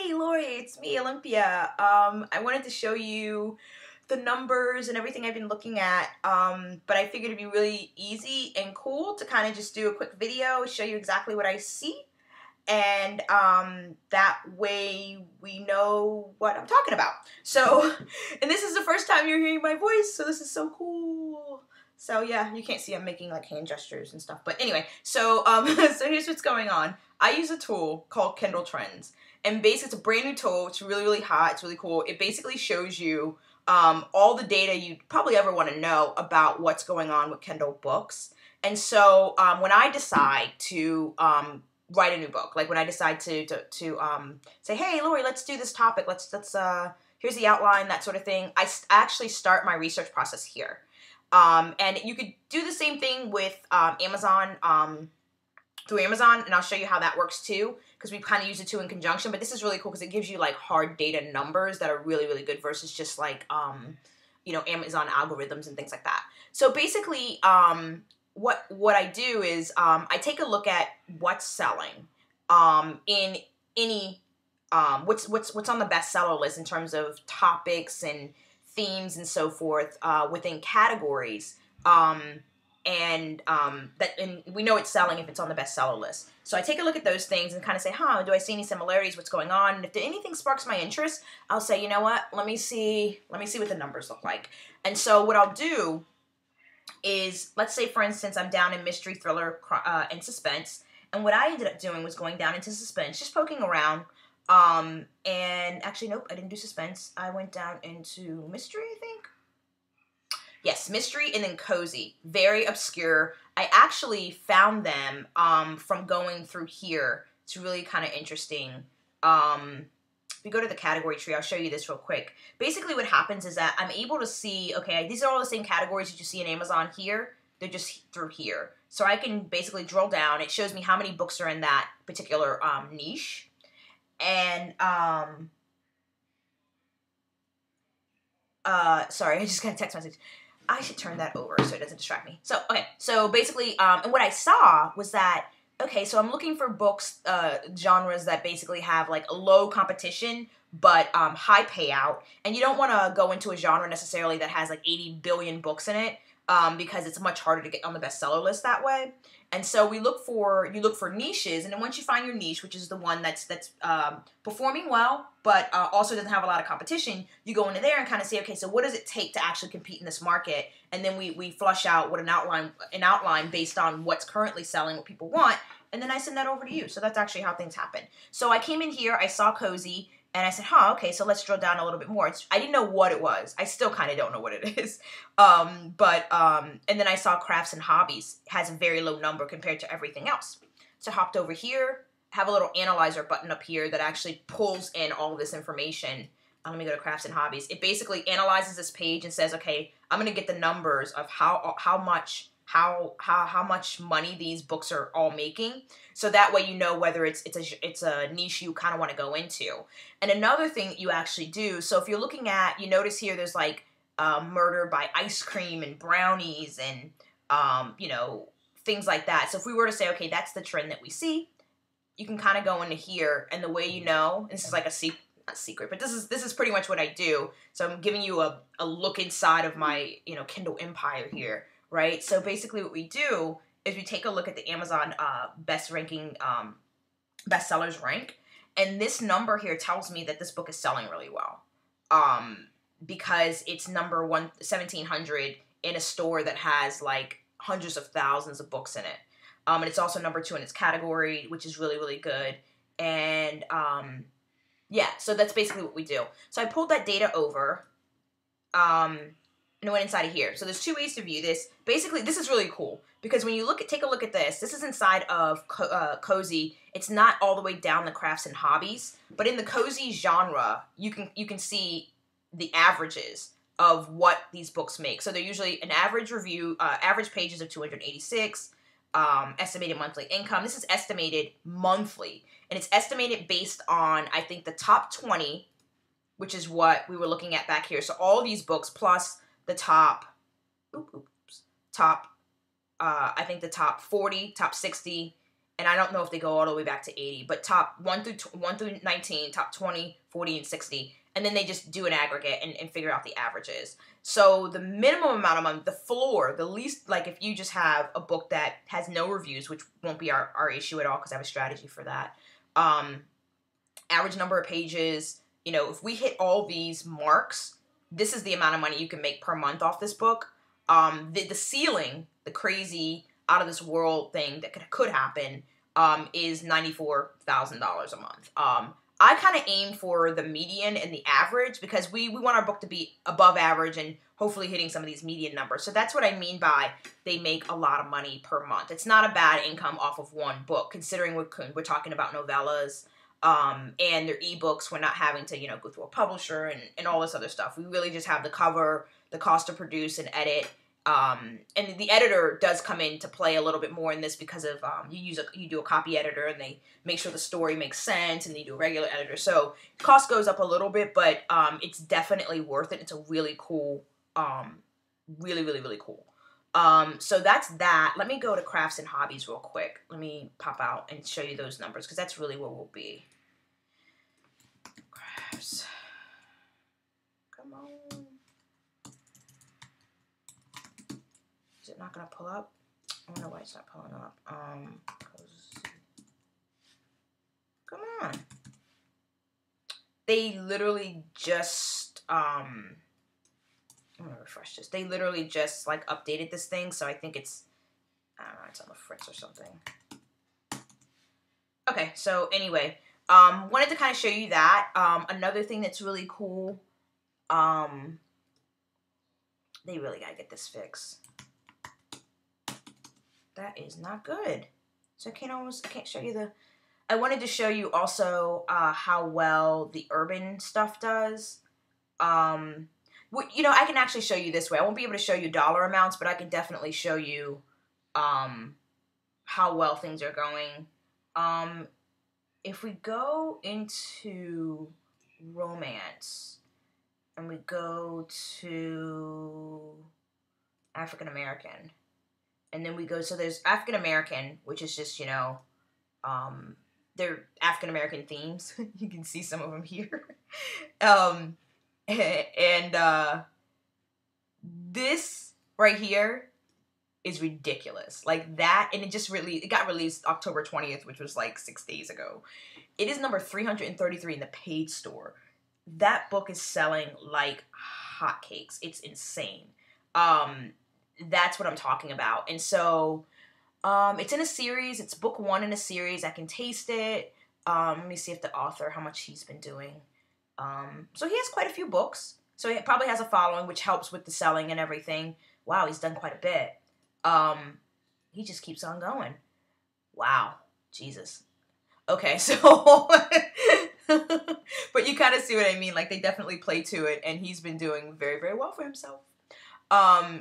Hey Lori, it's me, Olympia. I wanted to show you the numbers and everything I've been looking at, but I figured it'd be really easy and cool to kind of just do a quick video, show you exactly what I see, and that way we know what I'm talking about. So, and this is the first time you're hearing my voice, so this is so cool. So yeah, you can't see I'm making like hand gestures and stuff, but anyway, so so here's what's going on. I use a tool called Kindle Trends, and basically it's a brand new tool. It's really, really hot. It's really cool. It basically shows you all the data you'd probably ever want to know about what's going on with Kindle books. And so when I decide to write a new book, like when I decide to say, hey, Lori, let's do this topic. Let's here's the outline, that sort of thing. I actually start my research process here. And you could do the same thing with Amazon, through Amazon, and I'll show you how that works too, because we kind of use the two in conjunction. But this is really cool because it gives you like hard data numbers that are really, really good versus just like, you know, Amazon algorithms and things like that. So basically, what I do is I take a look at what's selling in any what's on the bestseller list in terms of topics and themes and so forth within categories. And we know it's selling if it's on the bestseller list. So I take a look at those things and kind of say, do I see any similarities? What's going on? And if anything sparks my interest, I'll say, you know what? Let me see what the numbers look like. And so what I'll do is, let's say, for instance, I'm down in mystery, thriller, and suspense. And what I ended up doing was going down into suspense, just poking around. And actually, nope, I didn't do suspense. I went down into mystery, I think. Yes, mystery and then cozy. Very obscure. I actually found them from going through here. It's really kind of interesting. If we go to the category tree, I'll show you this real quick. Basically what happens is that I'm able to see, okay, these are all the same categories that you see in Amazon here. They're just through here. So I can basically drill down. It shows me how many books are in that particular niche. And, sorry, I just got a text message. I should turn that over so it doesn't distract me. So, okay, so basically, and what I saw was that, okay, so I'm looking for books, genres that basically have like a low competition, but high payout. And you don't want to go into a genre necessarily that has like 80 billion books in it, because it's much harder to get on the bestseller list that way. And so you look for niches, and then once you find your niche, which is the one that's performing well, but also doesn't have a lot of competition, you go into there and kind of say, okay, so what does it take to actually compete in this market? And then we flush out what an outline based on what's currently selling, what people want, and then I send that over to you. So that's actually how things happen. So I came in here, I saw cozy, and I said, okay, so let's drill down a little bit more. I didn't know what it was. I still kind of don't know what it is. And then I saw crafts and hobbies. It has a very low number compared to everything else. So I hopped over here, have a little analyzer button up here that actually pulls in all of this information. Let me go to crafts and hobbies. It basically analyzes this page and says, okay, I'm going to get the numbers of how much money these books are all making, so that way you know whether it's a niche you kind of want to go into. And another thing you actually do, so if you're looking at, you notice here there's like murder by ice cream and brownies and you know, things like that. So if we were to say, okay, that's the trend that we see, you can kind of go into here, and the way you know, this is like a not secret, but this is pretty much what I do. So I'm giving you a look inside of my, you know, Kindle empire here. Right? So basically what we do is we take a look at the Amazon bestsellers rank, and this number here tells me that this book is selling really well, because it's number 1700 in a store that has like hundreds of thousands of books in it. And it's also number 2 in its category, which is really, really good. And yeah, so that's basically what we do. So I pulled that data over, and it went inside of here. So there's 2 ways to view this. Basically, this is really cool because when you take a look at this, this is inside of cozy. It's not all the way down the crafts and hobbies, but in the cozy genre, you can see the averages of what these books make. So they're usually an average review, average pages of 286, estimated monthly income. This is estimated monthly, and it's estimated based on, I think, the top 20, which is what we were looking at back here. So all these books plus the top, I think the top 40, top 60, and I don't know if they go all the way back to 80, but top 1 through 19, top 20, 40, and 60, and then they just do an aggregate and figure out the averages. So the minimum amount of money, the floor, the least, like if you just have a book that has no reviews, which won't be our issue at all because I have a strategy for that. Average number of pages, you know, if we hit all these marks, this is the amount of money you can make per month off this book. The ceiling, the crazy out of this world thing that could happen, is $94,000 a month. I kind of aim for the median and the average because we want our book to be above average and hopefully hitting some of these median numbers. So that's what I mean by they make a lot of money per month. It's not a bad income off of one book, considering we're talking about novellas and their ebooks. We're not having to, you know, go through a publisher and all this other stuff. We really just have the cover, the cost to produce and edit. And the editor does come into play a little bit more in this because of you do a copy editor and they make sure the story makes sense, and you do a regular editor. So cost goes up a little bit, but it's definitely worth it. It's a really cool, really, really, really cool. So that's that. Let me go to crafts and hobbies real quick. Let me pop out and show you those numbers because that's really where we'll be. Crafts. Come on. Is it not going to pull up? I don't know why it's not pulling up. Come on. They literally just, I'm going to refresh this. They literally just, like, updated this thing, so I think it's, I don't know, it's on the fritz or something. Okay, so anyway, wanted to kind of show you that. Another thing that's really cool, they really got to get this fixed. That is not good. So I can't show you the, I wanted to show you also how well the Urban stuff does. You know, I can actually show you this way. I won't be able to show you dollar amounts, but I can definitely show you how well things are going. If we go into romance and we go to African American, and then we go, so there's African American, which is just, you know, they're African American themes. You can see some of them here. This right here is ridiculous. Like that, and it got released October 20th, which was like 6 days ago. It is number 333 in the paid store. That book is selling like hotcakes. It's insane. That's what I'm talking about. And so it's in a series. It's book 1 in a series. I can taste it. Let me see if the author, how much he's been doing. So he has quite a few books. So he probably has a following, which helps with the selling and everything. Wow, he's done quite a bit. He just keeps on going. Wow. Jesus. Okay, so... but you kind of see what I mean. Like, they definitely play to it, and he's been doing very, very well for himself.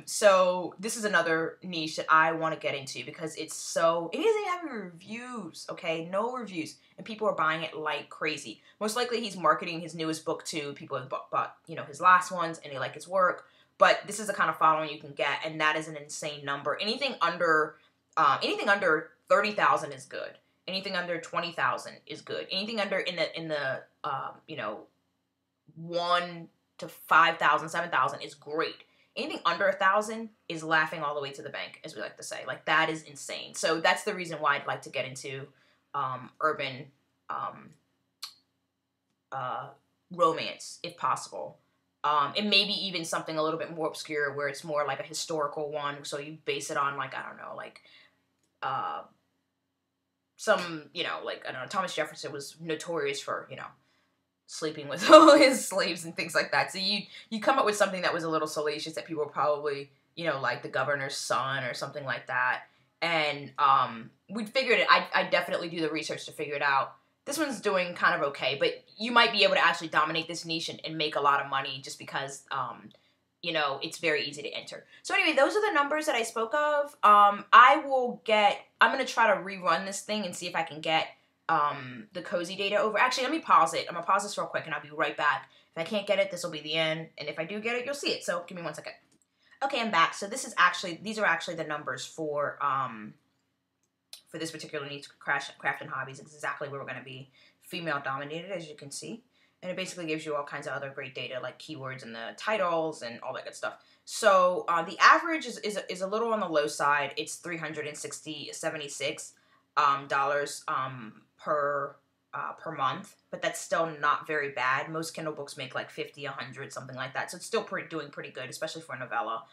So this is another niche that I want to get into because it isn't having reviews, okay? No reviews. And people are buying it like crazy. Most likely he's marketing his newest book to people who have bought, you know, his last ones and they like his work. But this is the kind of following you can get, and that is an insane number. Anything under 30,000 is good. Anything under 20,000 is good. Anything under in the 1 to 5,000, 7,000 is great. Anything under 1,000 is laughing all the way to the bank, as we like to say. Like, that is insane. So that's the reason why I'd like to get into urban romance, if possible. And maybe even something a little bit more obscure where it's more like a historical one. So you base it on, like, I don't know, like some, you know, like, I don't know, Thomas Jefferson was notorious for, you know, sleeping with all his slaves and things like that. So you come up with something that was a little salacious that people probably, you know, like the governor's son or something like that. And we figured it. I definitely do the research to figure it out. This one's doing kind of okay, but you might be able to actually dominate this niche and make a lot of money just because, you know, it's very easy to enter. So anyway, those are the numbers that I spoke of. I'm going to try to rerun this thing and see if I can get the cozy data over. Actually, let me pause it. I'm going to pause this real quick and I'll be right back. If I can't get it, this will be the end. And if I do get it, you'll see it. So give me 1 second. Okay, I'm back. So these are actually the numbers for for this particular niche, craft and hobbies, is exactly where we're going to be. Female dominated, as you can see. And it basically gives you all kinds of other great data, like keywords and the titles and all that good stuff. So the average is a little on the low side. It's $376 dollars per month, but that's still not very bad. Most Kindle books make like 50, 100, something like that. So it's still doing pretty good, especially for a novella.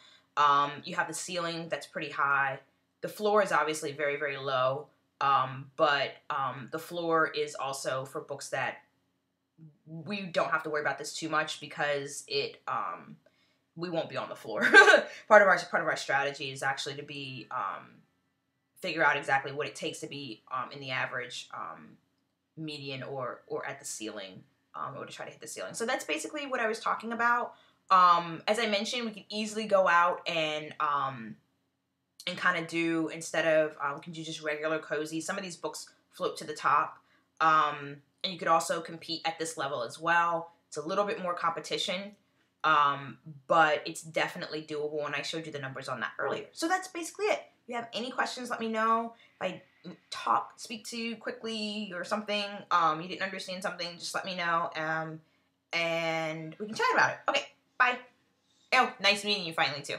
You have the ceiling that's pretty high. The floor is obviously very, very low, but the floor is also for books that we don't have to worry about this too much because we won't be on the floor. part of our strategy is actually to be figure out exactly what it takes to be in the average median or at the ceiling, or to try to hit the ceiling. So that's basically what I was talking about. As I mentioned, we can easily go out and kind of do, instead of can do just regular cozy. Some of these books float to the top, and you could also compete at this level as well. It's a little bit more competition, but it's definitely doable, and I showed you the numbers on that earlier. So that's basically it. If you have any questions, let me know. If I speak to you quickly or something, you didn't understand something, just let me know, and we can chat about it. Okay, bye. Oh, nice meeting you finally, too.